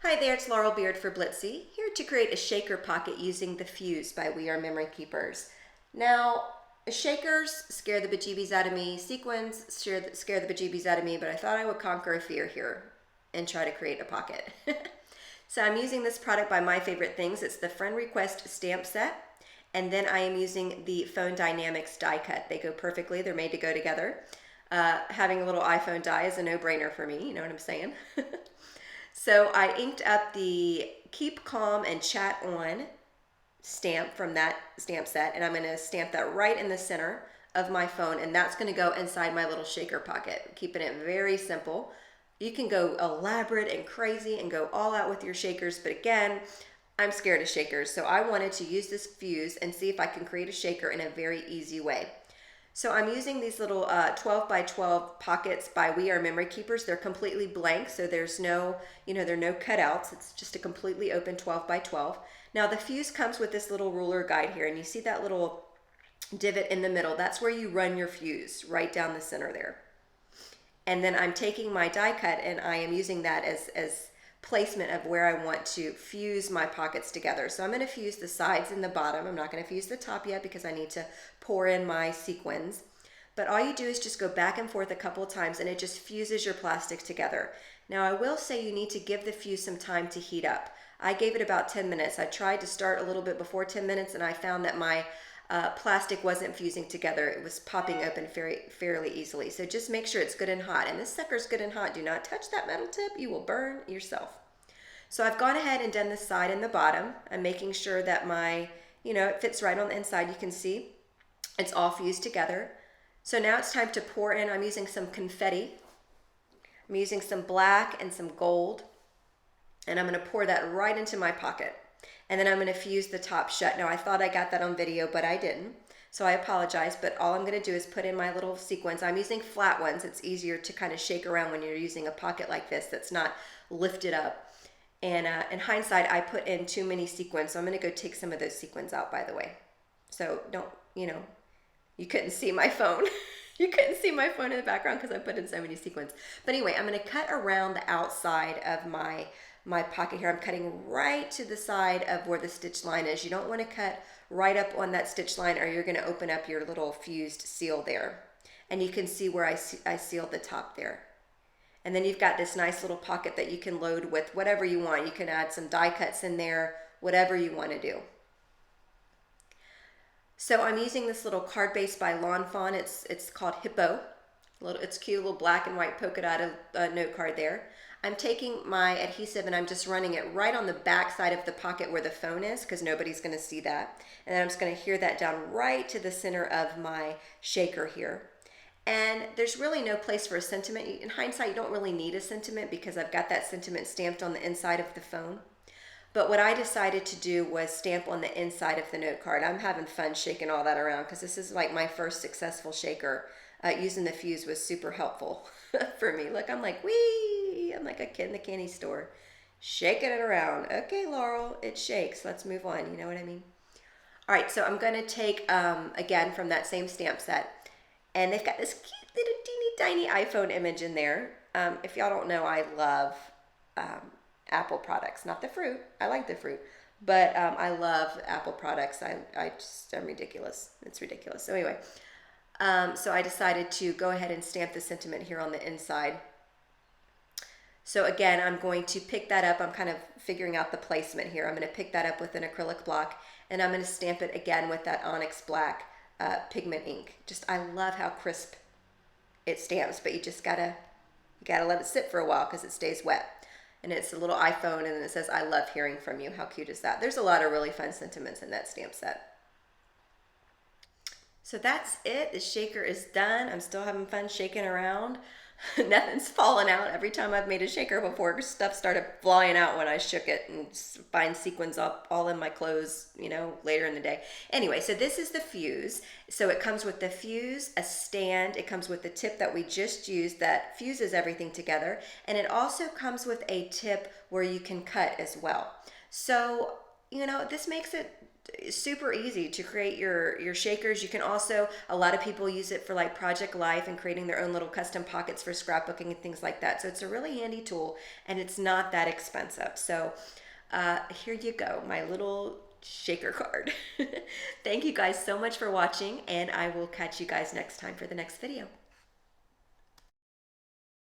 Hi there, it's Laurel Beard for Blitsy, here to create a shaker pocket using the fuse by We Are Memory Keepers. Now, shakers scare the bejeebies out of me, sequins scare the bejeebies out of me, but I thought I would conquer a fear here and try to create a pocket. So I'm using this product by My Favorite Things. It's the Friend Request stamp set, and then I am using the Phone Dynamics die cut. They go perfectly, they're made to go together. Having a little iPhone die is a no-brainer for me, you know what I'm saying? So I inked up the Keep Calm and Chat On stamp from that stamp set, and I'm going to stamp that right in the center of my phone, and that's going to go inside my little shaker pocket, keeping it very simple. You can go elaborate and crazy and go all out with your shakers, but again, I'm scared of shakers, so I wanted to use this fuse and see if I can create a shaker in a very easy way. So I'm using these little 12 by 12 pockets by We Are Memory Keepers. They're completely blank, so there's no, there are no cutouts. It's just a completely open 12 by 12. Now the fuse comes with this little ruler guide here, and you see that little divot in the middle. That's where you run your fuse, right down the center there. And then I'm taking my die cut, and I am using that as placement of where I want to fuse my pockets together. So I'm going to fuse the sides and the bottom. I'm not going to fuse the top yet because I need to pour in my sequins. But all you do is just go back and forth a couple of times, and it just fuses your plastic together. Now I will say you need to give the fuse some time to heat up. I gave it about 10 minutes. I tried to start a little bit before 10 minutes, and I found that my plastic wasn't fusing together. It was popping open fairly easily. So just make sure it's good and hot. And this sucker's good and hot. Do not touch that metal tip. You will burn yourself. So I've gone ahead and done the side and the bottom. I'm making sure that my, it fits right on the inside. You can see it's all fused together. So now it's time to pour in. I'm using some confetti. I'm using some black and some gold. And I'm going to pour that right into my pocket. And then I'm going to fuse the top shut. Now I thought I got that on video, but I didn't. So I apologize, but all I'm going to do is put in my little sequins. I'm using flat ones. It's easier to kind of shake around when you're using a pocket like this that's not lifted up. And in hindsight, I put in too many sequins, so I'm going to go take some of those sequins out, by the way. So don't, you couldn't see my phone. You couldn't see my phone in the background because I put in so many sequins. But anyway, I'm going to cut around the outside of my pocket here. I'm cutting right to the side of where the stitch line is. You don't want to cut right up on that stitch line, or you're going to open up your little fused seal there. And you can see where I sealed the top there. And then you've got this nice little pocket that you can load with whatever you want. You can add some die cuts in there, whatever you want to do. So I'm using this little card base by Lawn Fawn. It's called Hippo. It's cute, little black and white polka dot note card there. I'm taking my adhesive and I'm just running it right on the back side of the pocket where the phone is, because nobody's going to see that. And then I'm just going to adhere that down right to the center of my shaker here. And there's really no place for a sentiment. In hindsight, you don't really need a sentiment because I've got that sentiment stamped on the inside of the phone. But what I decided to do was stamp on the inside of the note card. I'm having fun shaking all that around because this is like my first successful shaker. Using the fuse was super helpful for me. Look, I'm like, wee! I'm like a kid in the candy store. Shaking it around. Okay, Laurel, it shakes. Let's move on. You know what I mean? All right, so I'm going to take, again, from that same stamp set. And they've got this cute little teeny tiny iPhone image in there. If y'all don't know, I love Apple products. Not the fruit. I like the fruit. But I love Apple products. I'm ridiculous. It's ridiculous. So anyway, so I decided to go ahead and stamp the sentiment here on the inside. So again, I'm going to pick that up. I'm kind of figuring out the placement here. I'm going to pick that up with an acrylic block, and I'm going to stamp it again with that onyx black pigment ink. Just, I love how crisp it stamps, but you gotta let it sit for a while because it stays wet. And it's a little iPhone, and it says, "I love hearing from you." How cute is that? There's a lot of really fun sentiments in that stamp set. So that's it. The shaker is done. I'm still having fun shaking around. Nothing's fallen out. Every time I've made a shaker before, stuff started flying out when I shook it, and find sequins up all in my clothes, later in the day. Anyway, so this is the fuse. So it comes with the fuse, a stand. It comes with the tip that we just used that fuses everything together. And it also comes with a tip where you can cut as well. So, this makes it super easy to create your shakers. You can also, a lot of people use it for like Project Life and creating their own little custom pockets for scrapbooking and things like that. So it's a really handy tool, and it's not that expensive. So here you go, my little shaker card. Thank you guys so much for watching, and I will catch you guys next time for the next video.